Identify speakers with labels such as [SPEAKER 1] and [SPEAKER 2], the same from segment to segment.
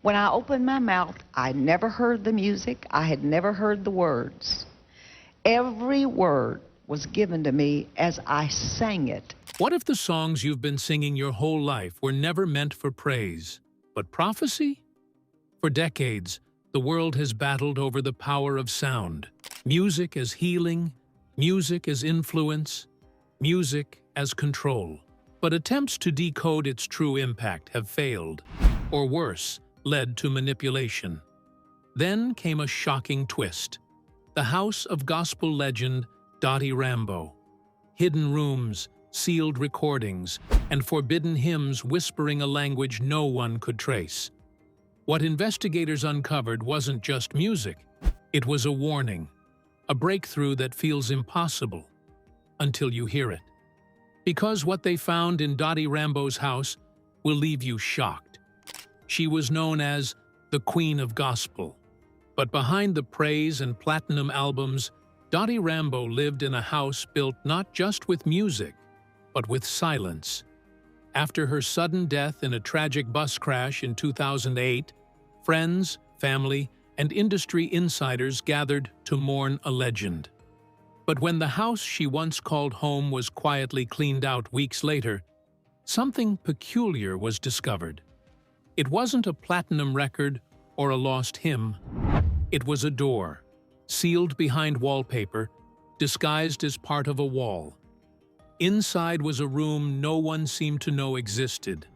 [SPEAKER 1] When I opened my mouth, I never heard the music. I had never heard the words. Every word was given to me as I sang it.
[SPEAKER 2] What if the songs you've been singing your whole life were never meant for praise, but prophecy? For decades, the world has battled over the power of sound. Music as healing, music as influence, music as control. But attempts to decode its true impact have failed, or worse, led to manipulation. Then came a shocking twist. The house of gospel legend Dottie Rambo. Hidden rooms, sealed recordings, and forbidden hymns whispering a language no one could trace. What investigators uncovered wasn't just music, it was a warning, a breakthrough that feels impossible until you hear it. Because what they found in Dottie Rambo's house will leave you shocked. She was known as the Queen of Gospel. But behind the praise and platinum albums, Dottie Rambo lived in a house built not just with music, but with silence. After her sudden death in a tragic bus crash in 2008, friends, family, and industry insiders gathered to mourn a legend. But when the house she once called home was quietly cleaned out weeks later, something peculiar was discovered. It wasn't a platinum record or a lost hymn. It was a door, sealed behind wallpaper, disguised as part of a wall. Inside was a room no one seemed to know existed.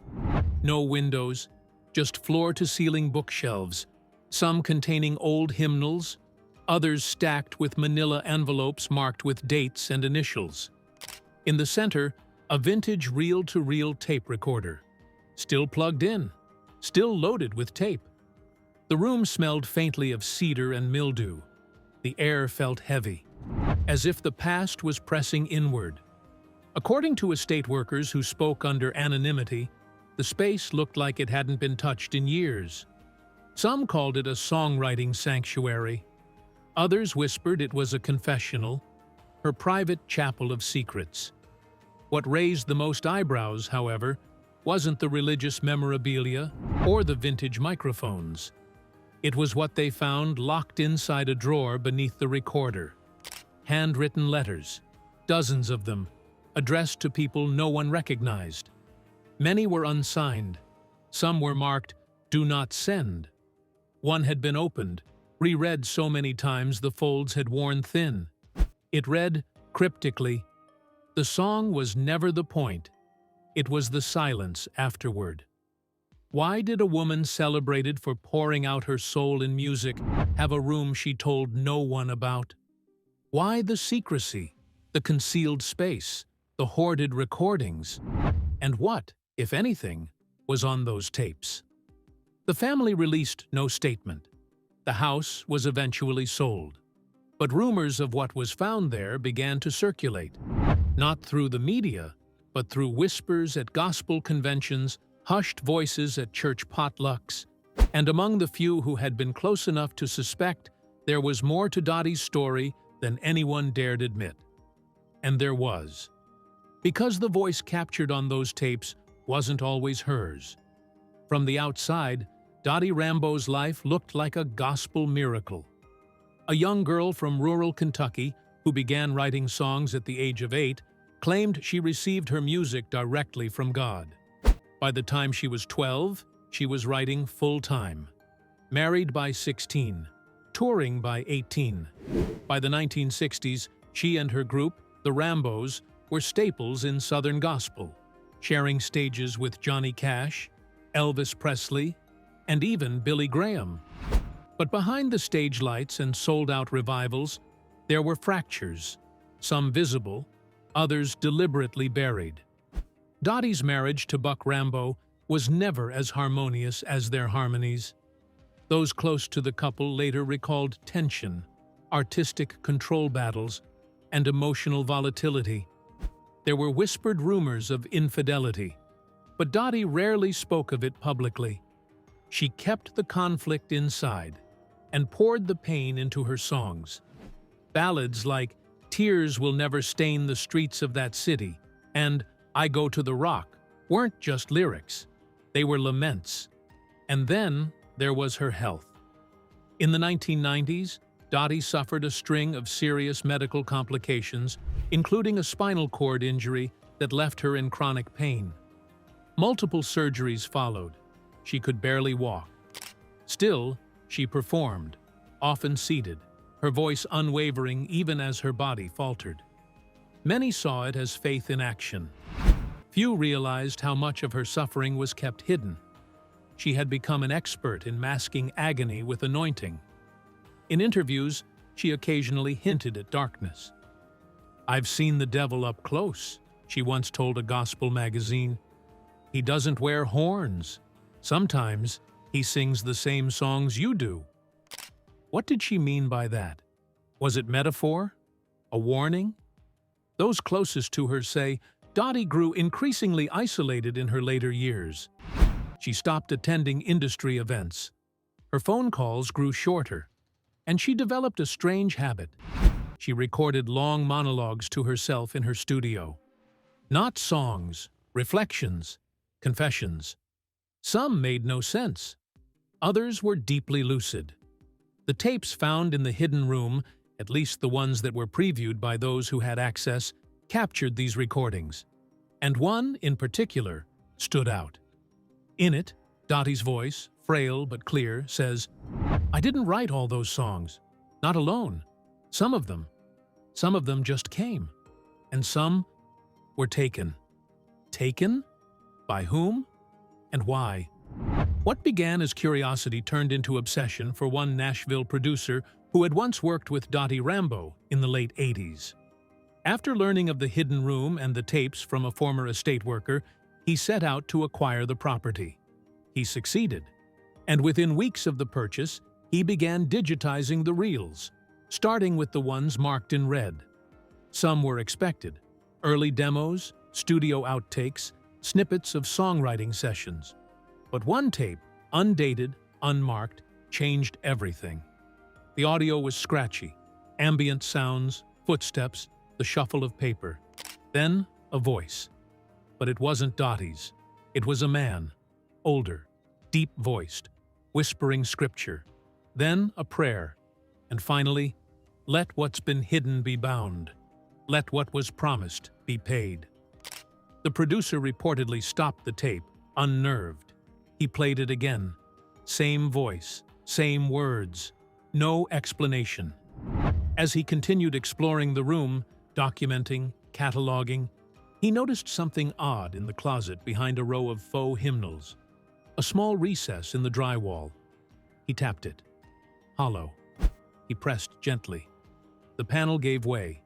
[SPEAKER 2] No windows, just floor-to-ceiling bookshelves, some containing old hymnals, others stacked with manila envelopes marked with dates and initials. In the center, a vintage reel-to-reel tape recorder, still plugged in, still loaded with tape. The room smelled faintly of cedar and mildew. The air felt heavy, as if the past was pressing inward. According to estate workers who spoke under anonymity, the space looked like it hadn't been touched in years. Some called it a songwriting sanctuary. Others whispered it was a confessional, her private chapel of secrets. What raised the most eyebrows, however, wasn't the religious memorabilia or the vintage microphones. It was what they found locked inside a drawer beneath the recorder. Handwritten letters, dozens of them, addressed to people no one recognized. Many were unsigned. Some were marked, "Do not send." One had been opened, reread so many times the folds had worn thin. It read, cryptically, "The song was never the point. It was the silence afterward." Why did a woman celebrated for pouring out her soul in music have a room she told no one about? Why the secrecy, the concealed space, the hoarded recordings? And what, if anything, was on those tapes? The family released no statement. The house was eventually sold. But rumors of what was found there began to circulate, not through the media, but through whispers at gospel conventions, hushed voices at church potlucks, and among the few who had been close enough to suspect there was more to Dottie's story than anyone dared admit. And there was. Because the voice captured on those tapes wasn't always hers. From the outside, Dottie Rambo's life looked like a gospel miracle. A young girl from rural Kentucky who began writing songs at the age of 8 claimed she received her music directly from God. By the time she was 12, she was writing full-time. Married by 16, touring by 18. By the 1960s, she and her group, the Rambos, were staples in Southern gospel, sharing stages with Johnny Cash, Elvis Presley, and even Billy Graham. But behind the stage lights and sold-out revivals, there were fractures, some visible, others deliberately buried. Dottie's marriage to Buck Rambo was never as harmonious as their harmonies. Those close to the couple later recalled tension, artistic control battles, and emotional volatility. There were whispered rumors of infidelity, but Dottie rarely spoke of it publicly. She kept the conflict inside and poured the pain into her songs. Ballads like "Tears Will Never Stain the Streets of That City" and "I Go to the Rock" weren't just lyrics. They were laments. And then there was her health. In the 1990s, Dottie suffered a string of serious medical complications, including a spinal cord injury that left her in chronic pain. Multiple surgeries followed. She could barely walk. Still, she performed, often seated, her voice unwavering even as her body faltered. Many saw it as faith in action. Few realized how much of her suffering was kept hidden. She had become an expert in masking agony with anointing. In interviews, she occasionally hinted at darkness. "I've seen the devil up close," she once told a gospel magazine. "He doesn't wear horns. Sometimes he sings the same songs you do." What did she mean by that? Was it metaphor? A warning? Those closest to her say Dottie grew increasingly isolated in her later years. She stopped attending industry events. Her phone calls grew shorter, and she developed a strange habit. She recorded long monologues to herself in her studio. Not songs, reflections, confessions. Some made no sense. Others were deeply lucid. The tapes found in the hidden room, at least the ones that were previewed by those who had access, captured these recordings. And one, in particular, stood out. In it, Dottie's voice, frail but clear, says, "I didn't write all those songs. Not alone. Some of them just came. And some were taken." Taken? By whom? And why? What began as curiosity turned into obsession for one Nashville producer who had once worked with Dottie Rambo in the late 80s. After learning of the hidden room and the tapes from a former estate worker, he set out to acquire the property. He succeeded, and within weeks of the purchase, he began digitizing the reels, starting with the ones marked in red. Some were expected: early demos, studio outtakes, snippets of songwriting sessions. But one tape, undated, unmarked, changed everything. The audio was scratchy, ambient sounds, footsteps, the shuffle of paper. Then, a voice. But it wasn't Dottie's. It was a man, older, deep-voiced, whispering scripture. Then a prayer. And finally, "Let what's been hidden be bound. Let what was promised be paid." The producer reportedly stopped the tape, unnerved. He played it again. Same voice, same words, no explanation. As he continued exploring the room, documenting, cataloging, he noticed something odd in the closet behind a row of faux hymnals. A small recess in the drywall. He tapped it. Hollow. He pressed gently. The panel gave way.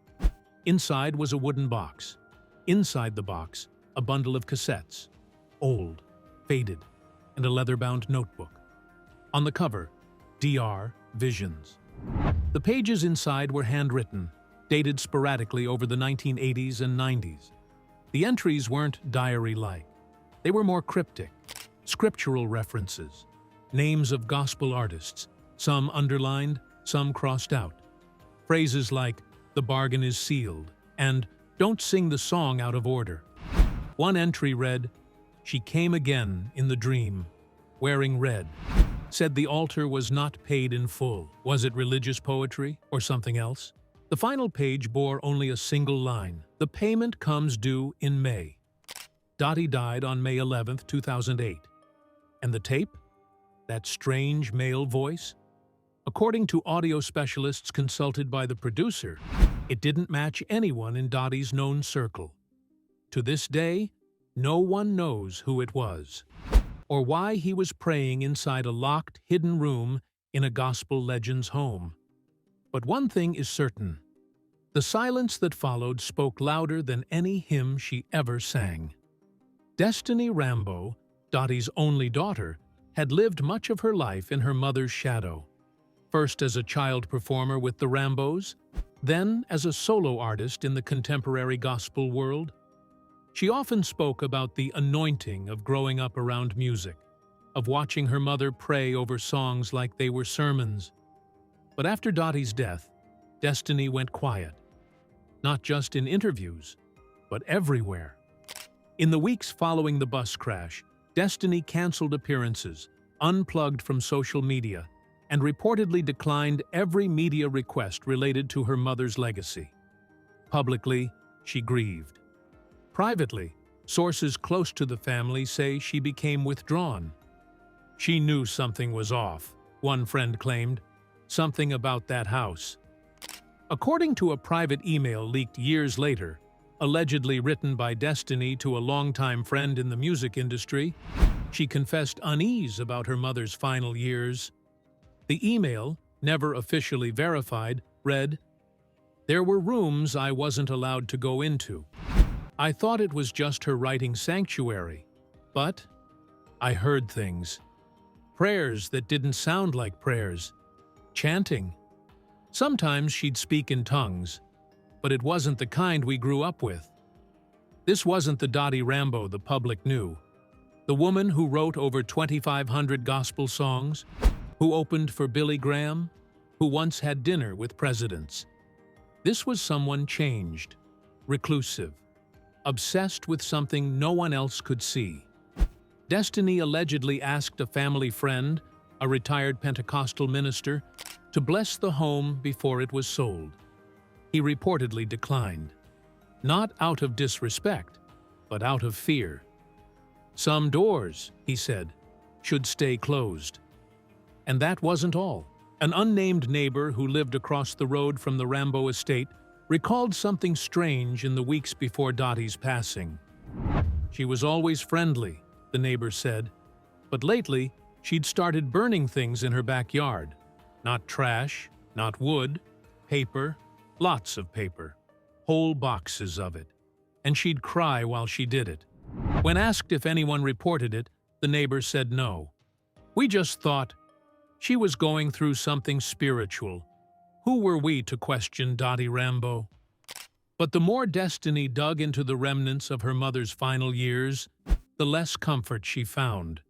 [SPEAKER 2] Inside was a wooden box. Inside the box, a bundle of cassettes. Old, faded, and a leather-bound notebook. On the cover, DR Visions. The pages inside were handwritten, dated sporadically over the 1980s and 90s. The entries weren't diary-like. They were more cryptic, scriptural references, names of gospel artists, some underlined, some crossed out. Phrases like, "The bargain is sealed," and "Don't sing the song out of order." One entry read, "She came again in the dream, wearing red. Said the altar was not paid in full." Was it religious poetry or something else? The final page bore only a single line. "The payment comes due in May." Dottie died on May 11, 2008. And the tape? That strange male voice? According to audio specialists consulted by the producer, it didn't match anyone in Dottie's known circle. To this day, no one knows who it was, or why he was praying inside a locked, hidden room in a gospel legend's home. But one thing is certain. The silence that followed spoke louder than any hymn she ever sang. Dottie Rambo, Dottie's only daughter, had lived much of her life in her mother's shadow. First as a child performer with the Rambos, then as a solo artist in the contemporary gospel world. She often spoke about the anointing of growing up around music, of watching her mother pray over songs like they were sermons. But after Dottie's death, Destiny went quiet. Not just in interviews, but everywhere. In the weeks following the bus crash, Destiny canceled appearances, unplugged from social media, and reportedly declined every media request related to her mother's legacy. Publicly, she grieved. Privately, sources close to the family say she became withdrawn. She knew something was off, one friend claimed, something about that house. According to a private email leaked years later, allegedly written by Destiny to a longtime friend in the music industry, she confessed unease about her mother's final years. The email, never officially verified, read, "There were rooms I wasn't allowed to go into. I thought it was just her writing sanctuary, but I heard things. Prayers that didn't sound like prayers. Chanting. Sometimes she'd speak in tongues, but it wasn't the kind we grew up with." This wasn't the Dottie Rambo the public knew. The woman who wrote over 2,500 gospel songs, who opened for Billy Graham, who once had dinner with presidents. This was someone changed, reclusive, obsessed with something no one else could see. Destiny allegedly asked a family friend, a retired Pentecostal minister, to bless the home before it was sold. He reportedly declined. Not out of disrespect, but out of fear. Some doors, he said, should stay closed. And that wasn't all. An unnamed neighbor who lived across the road from the Rambo estate recalled something strange in the weeks before Dottie's passing. She was always friendly, the neighbor said, but lately she'd started burning things in her backyard. Not trash, not wood, paper, lots of paper, whole boxes of it. And she'd cry while she did it. When asked if anyone reported it, the neighbor said no. "We just thought she was going through something spiritual. Who were we to question Dottie Rambo?" But the more Destiny dug into the remnants of her mother's final years, the less comfort she found.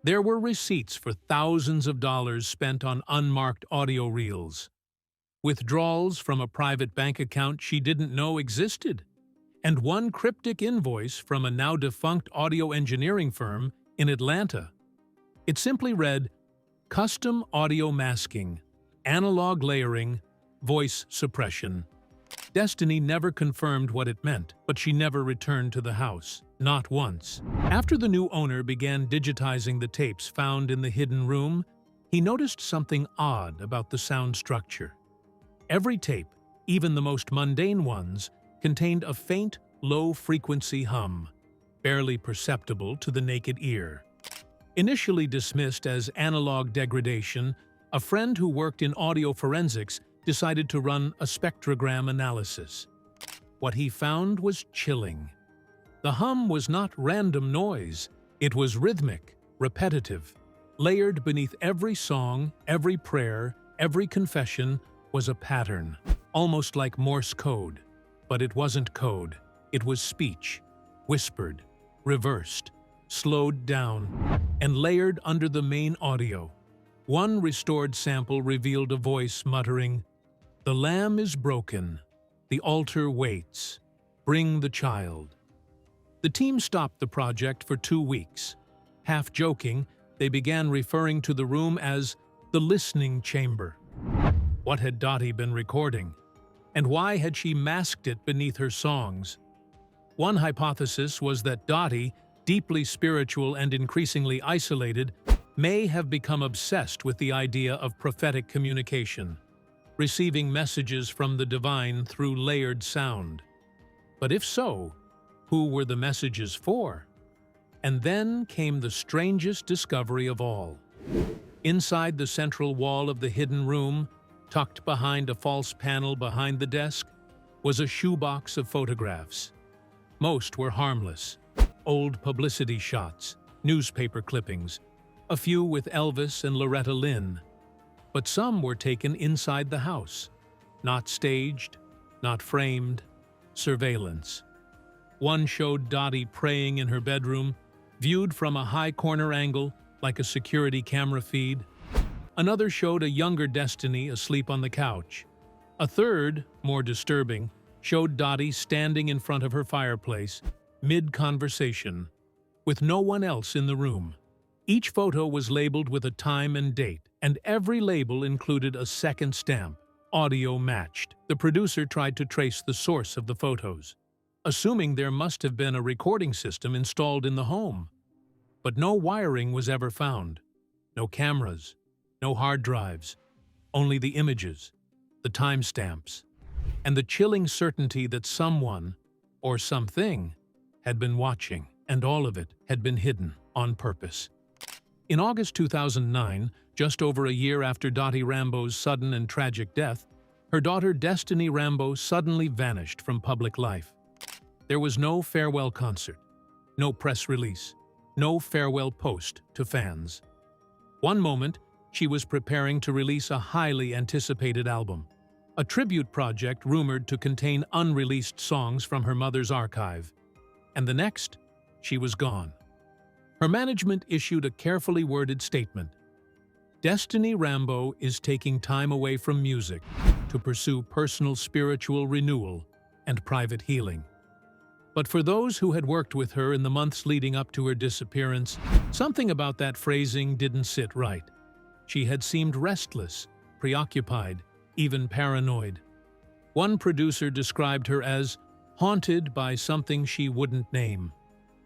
[SPEAKER 2] There were receipts for thousands of dollars spent on unmarked audio reels, withdrawals from a private bank account she didn't know existed, and one cryptic invoice from a now-defunct audio engineering firm in Atlanta. It simply read, "Custom audio masking, analog layering, voice suppression." Destiny never confirmed what it meant, but she never returned to the house, not once. After the new owner began digitizing the tapes found in the hidden room, he noticed something odd about the sound structure. Every tape, even the most mundane ones, contained a faint, low-frequency hum, barely perceptible to the naked ear. Initially dismissed as analog degradation, a friend who worked in audio forensics decided to run a spectrogram analysis. What he found was chilling. The hum was not random noise. It was rhythmic, repetitive. Layered beneath every song, every prayer, every confession was a pattern, almost like Morse code. But it wasn't code. It was speech, whispered, reversed, slowed down, and layered under the main audio. One restored sample revealed a voice muttering, "The lamb is broken. The altar waits. Bring the child." The team stopped the project for 2 weeks. Half joking, they began referring to the room as the listening chamber. What had Dottie been recording? And why had she masked it beneath her songs? One hypothesis was that Dottie, deeply spiritual and increasingly isolated, may have become obsessed with the idea of prophetic communication, receiving messages from the divine through layered sound. But if so, who were the messages for? And then came the strangest discovery of all. Inside the central wall of the hidden room, tucked behind a false panel behind the desk, was a shoebox of photographs. Most were harmless. Old publicity shots, newspaper clippings, a few with Elvis and Loretta Lynn. But some were taken inside the house. Not staged, not framed, surveillance. One showed Dottie praying in her bedroom, viewed from a high corner angle like a security camera feed. Another showed a younger Destiny asleep on the couch. A third, more disturbing, showed Dottie standing in front of her fireplace, mid-conversation, with no one else in the room. Each photo was labeled with a time and date, and every label included a second stamp, audio matched. The producer tried to trace the source of the photos, assuming there must have been a recording system installed in the home. But no wiring was ever found. No cameras, no hard drives, only the images, the timestamps, and the chilling certainty that someone, or something, had been watching, and all of it had been hidden on purpose. In August 2009, just over a year after Dottie Rambo's sudden and tragic death, her daughter Destiny Rambo suddenly vanished from public life. There was no farewell concert, no press release, no farewell post to fans. One moment, she was preparing to release a highly anticipated album, a tribute project rumored to contain unreleased songs from her mother's archive. And the next, she was gone. Her management issued a carefully worded statement. Destiny Rambo is taking time away from music to pursue personal spiritual renewal and private healing. But for those who had worked with her in the months leading up to her disappearance, something about that phrasing didn't sit right. She had seemed restless, preoccupied, even paranoid. One producer described her as haunted by something she wouldn't name.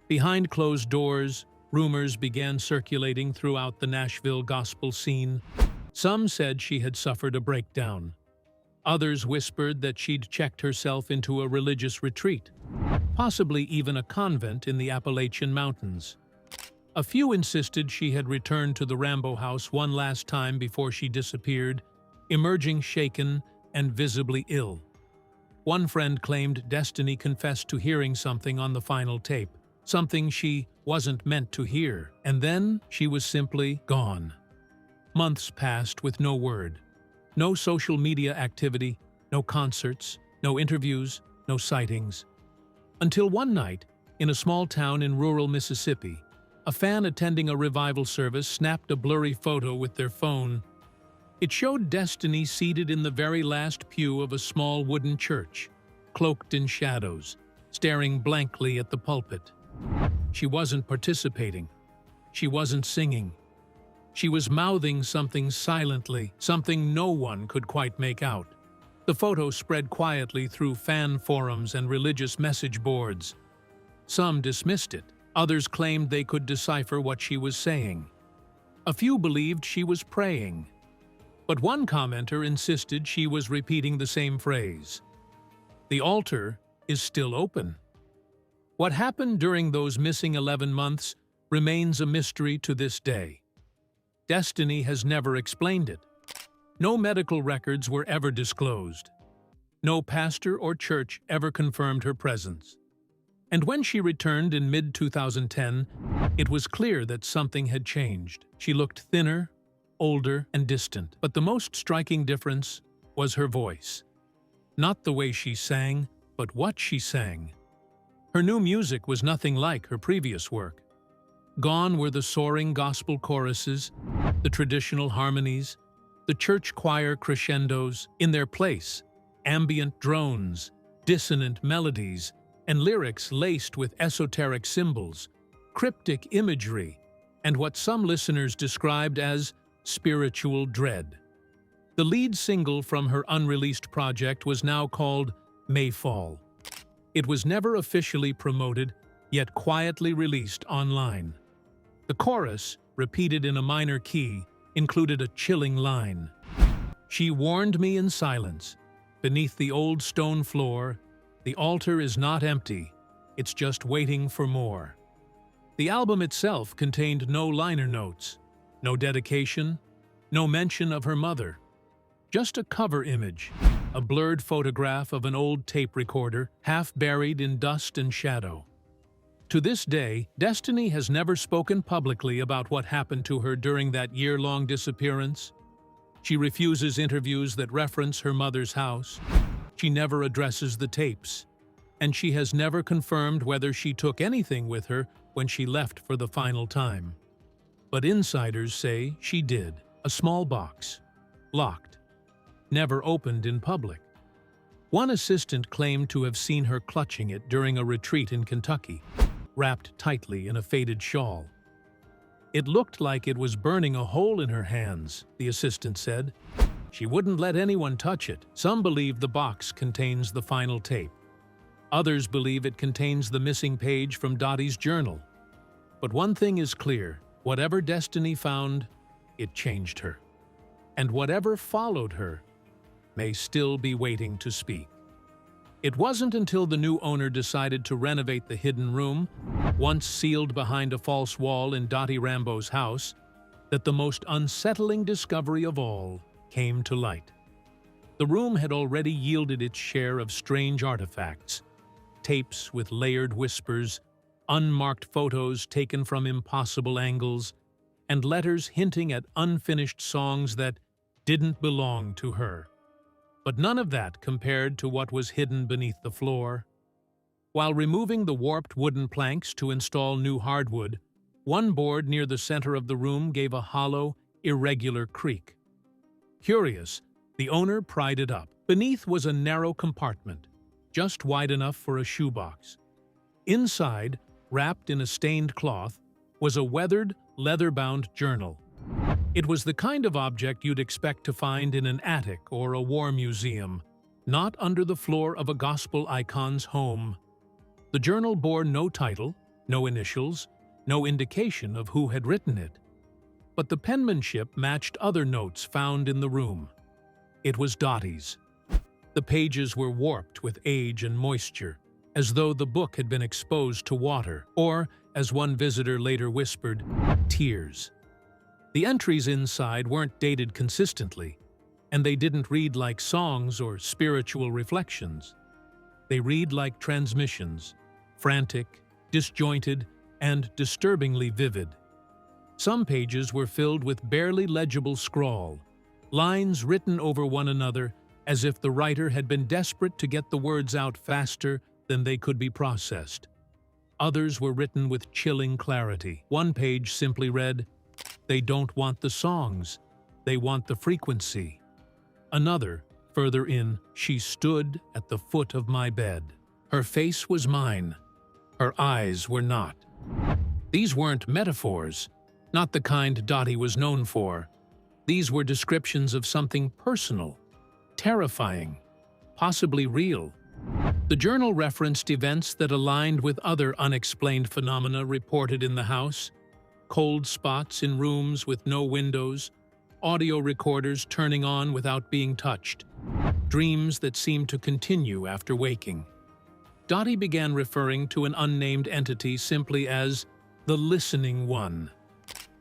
[SPEAKER 2] Behind closed doors, rumors began circulating throughout the Nashville gospel scene. Some said she had suffered a breakdown. Others whispered that she'd checked herself into a religious retreat, possibly even a convent in the Appalachian Mountains. A few insisted she had returned to the Rambo house one last time before she disappeared, emerging shaken and visibly ill. One friend claimed Destiny confessed to hearing something on the final tape, something she wasn't meant to hear, and then she was simply gone. Months passed with no word. No social media activity, no concerts, no interviews, no sightings. Until one night, in a small town in rural Mississippi, a fan attending a revival service snapped a blurry photo with their phone. It showed Destiny seated in the very last pew of a small wooden church, cloaked in shadows, staring blankly at the pulpit. She wasn't participating. She wasn't singing. She was mouthing something silently, something no one could quite make out. The photo spread quietly through fan forums and religious message boards. Some dismissed it. Others claimed they could decipher what she was saying. A few believed she was praying. But one commenter insisted she was repeating the same phrase. The altar is still open. What happened during those missing 11 months remains a mystery to this day. Destiny has never explained it. No medical records were ever disclosed. No pastor or church ever confirmed her presence. And when she returned in mid-2010, it was clear that something had changed. She looked thinner, older, and distant. But the most striking difference was her voice. Not the way she sang, but what she sang. Her new music was nothing like her previous work. Gone were the soaring gospel choruses, the traditional harmonies, the church choir crescendos. In their place, ambient drones, dissonant melodies, and lyrics laced with esoteric symbols, cryptic imagery, and what some listeners described as spiritual dread. The lead single from her unreleased project was now called Mayfall. It was never officially promoted, yet quietly released online. The chorus, repeated in a minor key, included a chilling line. She warned me in silence. Beneath the old stone floor, the altar is not empty, it's just waiting for more. The album itself contained no liner notes, no dedication, no mention of her mother. Just a cover image, a blurred photograph of an old tape recorder, half buried in dust and shadow. To this day, Destiny has never spoken publicly about what happened to her during that year-long disappearance. She refuses interviews that reference her mother's house. She never addresses the tapes. And she has never confirmed whether she took anything with her when she left for the final time. But insiders say she did. A small box, locked, never opened in public. One assistant claimed to have seen her clutching it during a retreat in Kentucky, wrapped tightly in a faded shawl. It looked like it was burning a hole in her hands, the assistant said. She wouldn't let anyone touch it. Some believe the box contains the final tape. Others believe it contains the missing page from Dottie's journal. But one thing is clear: whatever destiny found, it changed her. And whatever followed her may still be waiting to speak. It wasn't until the new owner decided to renovate the hidden room, once sealed behind a false wall in Dottie Rambo's house, that the most unsettling discovery of all came to light. The room had already yielded its share of strange artifacts: tapes with layered whispers, unmarked photos taken from impossible angles, and letters hinting at unfinished songs that didn't belong to her. But none of that compared to what was hidden beneath the floor. While removing the warped wooden planks to install new hardwood, one board near the center of the room gave a hollow, irregular creak. Curious, the owner pried it up. Beneath was a narrow compartment, just wide enough for a shoebox. Inside, wrapped in a stained cloth, was a weathered, leather-bound journal. It was the kind of object you'd expect to find in an attic or a war museum, not under the floor of a gospel icon's home. The journal bore no title, no initials, no indication of who had written it. But the penmanship matched other notes found in the room. It was Dottie's. The pages were warped with age and moisture, as though the book had been exposed to water, or, as one visitor later whispered, tears. The entries inside weren't dated consistently, and they didn't read like songs or spiritual reflections. They read like transmissions, frantic, disjointed, and disturbingly vivid. Some pages were filled with barely legible scrawl, lines written over one another as if the writer had been desperate to get the words out faster than they could be processed. Others were written with chilling clarity. One page simply read, "They don't want the songs, they want the frequency." Another, further in, "She stood at the foot of my bed. Her face was mine, her eyes were not." These weren't metaphors, not the kind Dottie was known for. These were descriptions of something personal, terrifying, possibly real. The journal referenced events that aligned with other unexplained phenomena reported in the house: cold spots in rooms with no windows, audio recorders turning on without being touched, dreams that seemed to continue after waking. Dottie began referring to an unnamed entity simply as the listening one.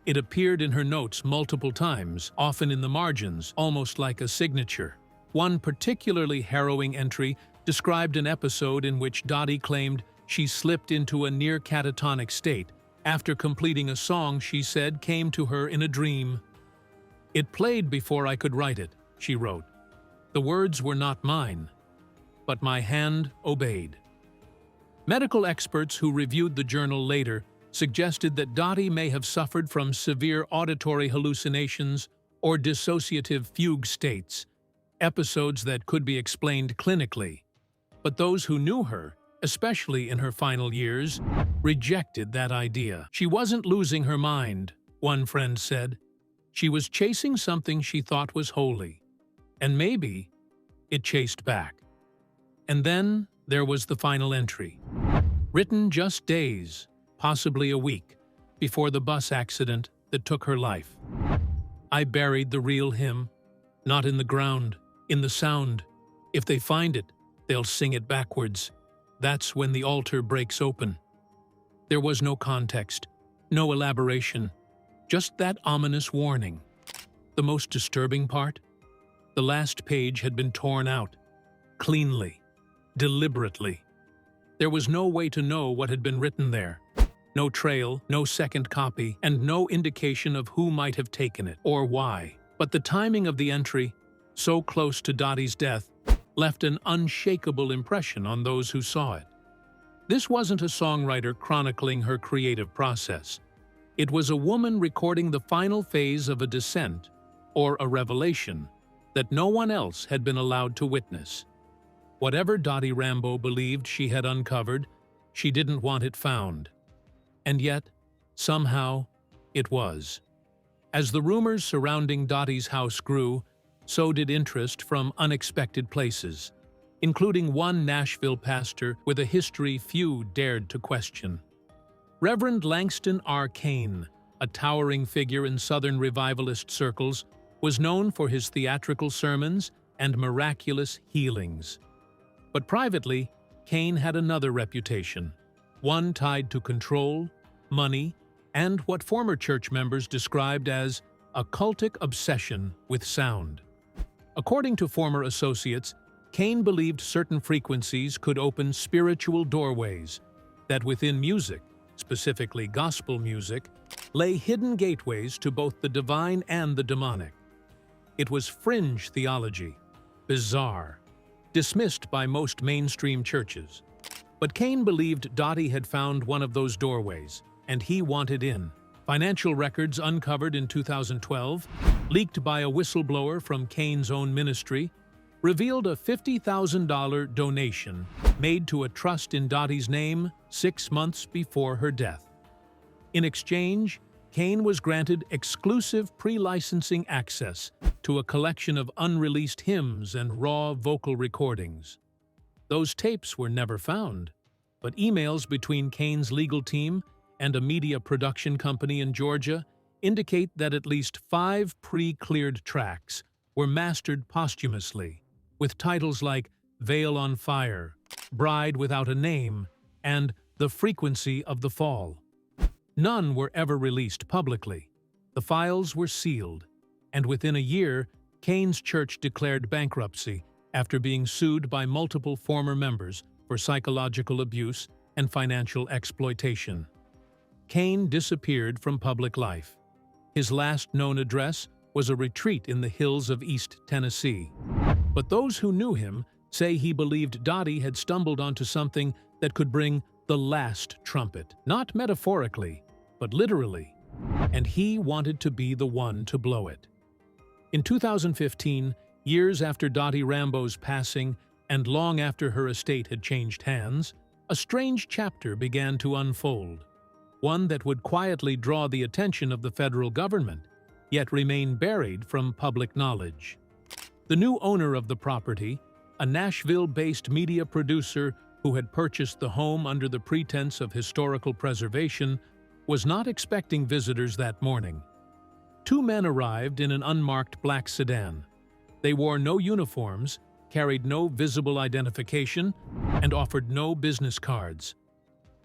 [SPEAKER 2] It appeared in her notes multiple times, often in the margins, almost like a signature. One particularly harrowing entry described an episode in which Dottie claimed she slipped into a near catatonic state after completing a song she said came to her in a dream. "It played before I could write it," she wrote. "The words were not mine, but my hand obeyed." Medical experts who reviewed the journal later suggested that Dottie may have suffered from severe auditory hallucinations or dissociative fugue states, episodes that could be explained clinically. But those who knew her, especially in her final years, rejected that idea. "She wasn't losing her mind," one friend said. "She was chasing something she thought was holy. And maybe it chased back." And then there was the final entry, written just days, possibly a week, before the bus accident that took her life. "I buried the real hymn, not in the ground, in the sound. If they find it, they'll sing it backwards. That's when the altar breaks open." There was no context, no elaboration, just that ominous warning. The most disturbing part? The last page had been torn out, cleanly, deliberately. There was no way to know what had been written there. No trail, no second copy, and no indication of who might have taken it or why. But the timing of the entry, so close to Dottie's death, left an unshakable impression on those who saw it. This wasn't a songwriter chronicling her creative process. It was a woman recording the final phase of a descent or a revelation that no one else had been allowed to witness. Whatever Dottie Rambo believed she had uncovered, she didn't want it found. And yet, somehow, It was. As the rumors surrounding Dottie's house grew, so did interest from unexpected places, including one Nashville pastor with a history few dared to question. Reverend Cain, a towering figure in Southern revivalist circles, was known for his theatrical sermons and miraculous healings. But privately, Cain had another reputation, one tied to control, money, and what former church members described as a cultic obsession with sound. According to former associates, Cain believed certain frequencies could open spiritual doorways, that within music, specifically gospel music, lay hidden gateways to both the divine and the demonic. It was fringe theology, bizarre, dismissed by most mainstream churches. But Cain believed Dottie had found one of those doorways, and he wanted in. Financial records uncovered in 2012, leaked by a whistleblower from Cain's own ministry, revealed a $50,000 donation made to a trust in Dottie's name 6 months before her death. In exchange, Cain was granted exclusive pre-licensing access to a collection of unreleased hymns and raw vocal recordings. Those tapes were never found, but emails between Cain's legal team and a media production company in Georgia indicate that at least 5 pre-cleared tracks were mastered posthumously, with titles like Veil on Fire, Bride Without a Name, and The Frequency of the Fall. None were ever released publicly. The files were sealed, and within a year, Cain's church declared bankruptcy after being sued by multiple former members for psychological abuse and financial exploitation. Cain disappeared from public life. His last known address was a retreat in the hills of East Tennessee. But those who knew him say he believed Dottie had stumbled onto something that could bring the last trumpet, not metaphorically, but literally, and he wanted to be the one to blow it. In 2015, years after Dottie Rambo's passing and long after her estate had changed hands, a strange chapter began to unfold, one that would quietly draw the attention of the federal government, yet remain buried from public knowledge. The new owner of the property, a Nashville-based media producer who had purchased the home under the pretense of historical preservation, was not expecting visitors that morning. 2 men arrived in an unmarked black sedan. They wore no uniforms, carried no visible identification, and offered no business cards.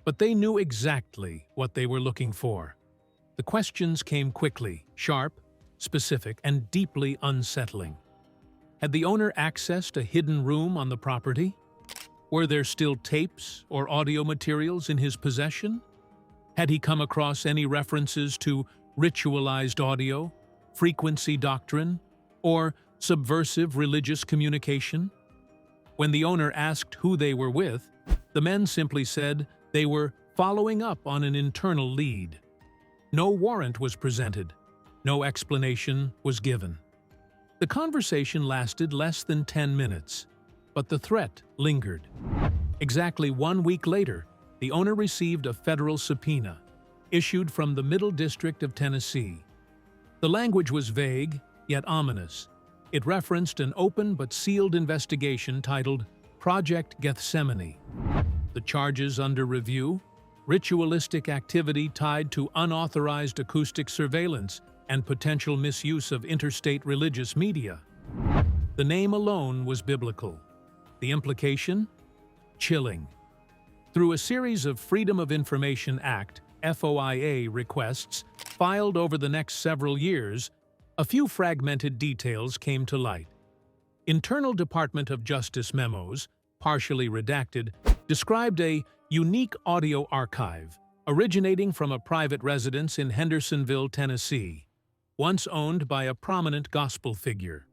[SPEAKER 2] But they knew exactly what they were looking for. The questions came quickly, sharp, specific, and deeply unsettling. Had the owner accessed a hidden room on the property? Were there still tapes or audio materials in his possession? Had he come across any references to ritualized audio, frequency doctrine, or subversive religious communication? When the owner asked who they were with, the men simply said they were following up on an internal lead. No warrant was presented. No explanation was given. The conversation lasted less than 10 minutes, but the threat lingered. Exactly 1 week later, the owner received a federal subpoena, issued from the Middle District of Tennessee. The language was vague, yet ominous. It referenced an open but sealed investigation titled Project Gethsemane. The charges under review: ritualistic activity tied to unauthorized acoustic surveillance and potential misuse of interstate religious media. The name alone was biblical. The implication? Chilling. Through a series of Freedom of Information Act (FOIA) requests filed over the next several years, a few fragmented details came to light. Internal Department of Justice memos, partially redacted, described a unique audio archive originating from a private residence in Hendersonville, Tennessee, once owned by a prominent gospel figure.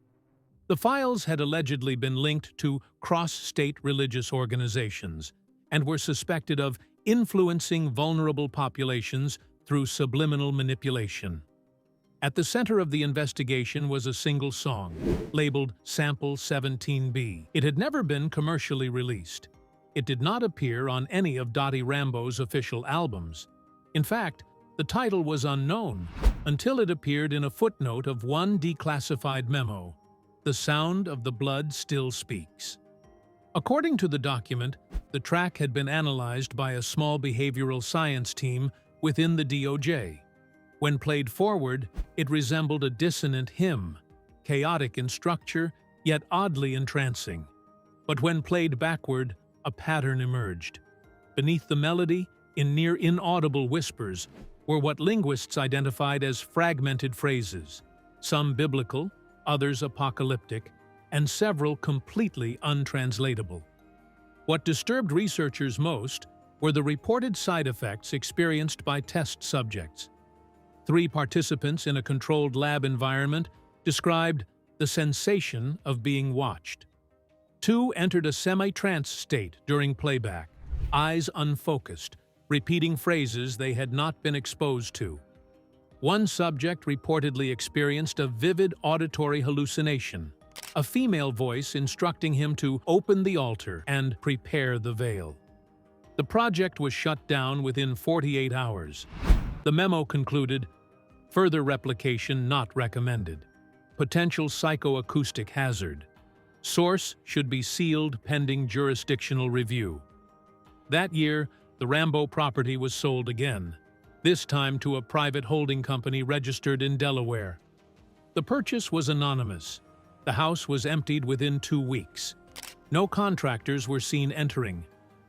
[SPEAKER 2] The files had allegedly been linked to cross-state religious organizations and were suspected of influencing vulnerable populations through subliminal manipulation. At the center of the investigation was a single song, labeled Sample 17B. It had never been commercially released. It did not appear on any of Dottie Rambo's official albums. In fact, The title was unknown until it appeared in a footnote of one declassified memo, "The Sound of the Blood Still Speaks." According to the document, the track had been analyzed by a small behavioral science team within the DOJ. When played forward, it resembled a dissonant hymn, chaotic in structure, yet oddly entrancing. But when played backward, a pattern emerged. Beneath the melody, in near inaudible whispers, were what linguists identified as fragmented phrases, some biblical, others apocalyptic, and several completely untranslatable. What disturbed researchers most were the reported side effects experienced by test subjects. 3 participants in a controlled lab environment described the sensation of being watched. 2 entered a semi-trance state during playback, eyes unfocused, repeating phrases they had not been exposed to. 1 subject reportedly experienced a vivid auditory hallucination, a female voice instructing him to open the altar and prepare the veil. The project was shut down within 48 hours. The memo concluded, "Further replication not recommended. Potential psychoacoustic hazard. Source should be sealed pending jurisdictional review." That year, the Rambo property was sold again, this time to a private holding company registered in Delaware. The purchase was anonymous. The house was emptied within 2 weeks. No contractors were seen entering.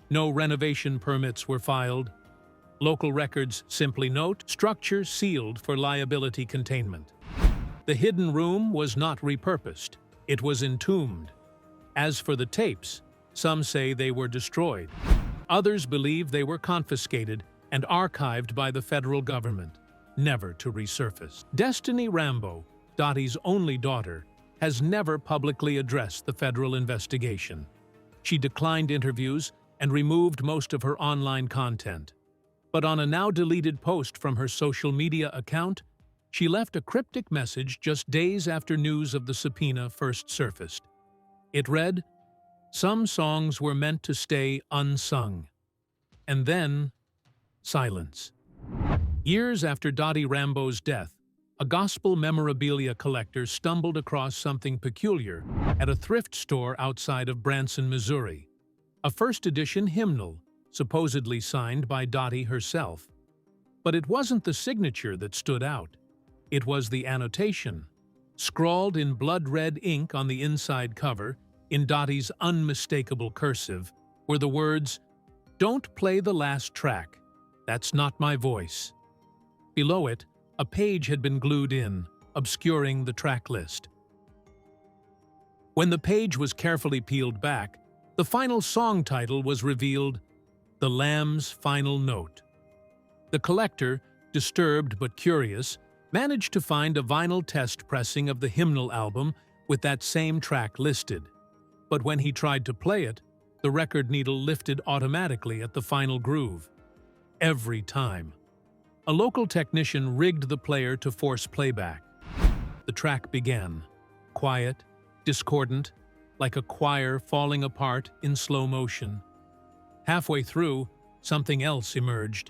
[SPEAKER 2] No renovation permits were filed. Local records simply note, "Structure sealed for liability containment." The hidden room was not repurposed. It was entombed. As for the tapes, some say they were destroyed. Others believe they were confiscated and archived by the federal government, never to resurface. Dottie Rambo, Dottie's only daughter, has never publicly addressed the federal investigation. She declined interviews and removed most of her online content. But on a now-deleted post from her social media account, she left a cryptic message just days after news of the subpoena first surfaced. It read, "Some songs were meant to stay unsung." And then, silence. Years after Dottie Rambo's death, a gospel memorabilia collector stumbled across something peculiar at a thrift store outside of Branson, Missouri. A first-edition hymnal, supposedly signed by Dottie herself. But it wasn't the signature that stood out. It was the annotation. Scrawled in blood-red ink on the inside cover, in Dottie's unmistakable cursive, were the words, "Don't play the last track. That's not my voice." Below it, a page had been glued in, obscuring the track list. When the page was carefully peeled back, the final song title was revealed, "The Lamb's Final Note." The collector, disturbed but curious, managed to find a vinyl test pressing of the hymnal album with that same track listed. But when he tried to play it, the record needle lifted automatically at the final groove. Every time. A local technician rigged the player to force playback. The track began, quiet, discordant, like a choir falling apart in slow motion. Halfway through, something else emerged.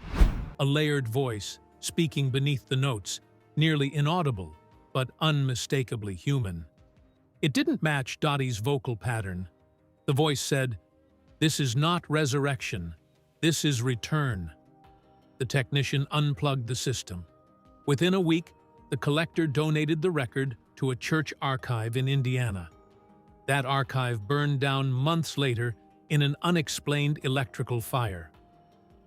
[SPEAKER 2] A layered voice, speaking beneath the notes, nearly inaudible, but unmistakably human. It didn't match Dottie's vocal pattern. The voice said, "This is not resurrection. This is return." The technician unplugged the system. Within a week, the collector donated the record to a church archive in Indiana. That archive burned down months later in an unexplained electrical fire.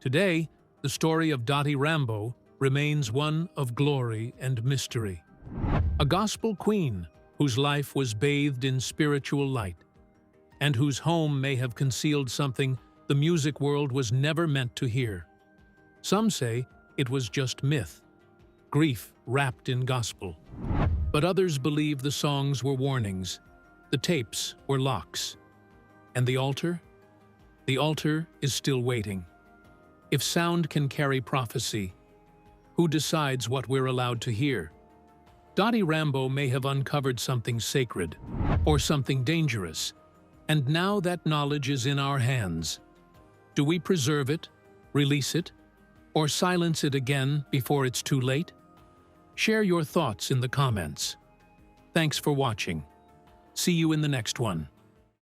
[SPEAKER 2] Today, the story of Dottie Rambo remains one of glory and mystery. A gospel queen whose life was bathed in spiritual light, and whose home may have concealed something the music world was never meant to hear. Some say it was just myth, grief wrapped in gospel. But others believe the songs were warnings, the tapes were locks. And the altar? The altar is still waiting. If sound can carry prophecy, who decides what we're allowed to hear? Dottie Rambo may have uncovered something sacred, or something dangerous, and now that knowledge is in our hands. Do we preserve it, release it, Or silence it again before it's too late? Share your thoughts in the comments. Thanks for watching. See you in the next one.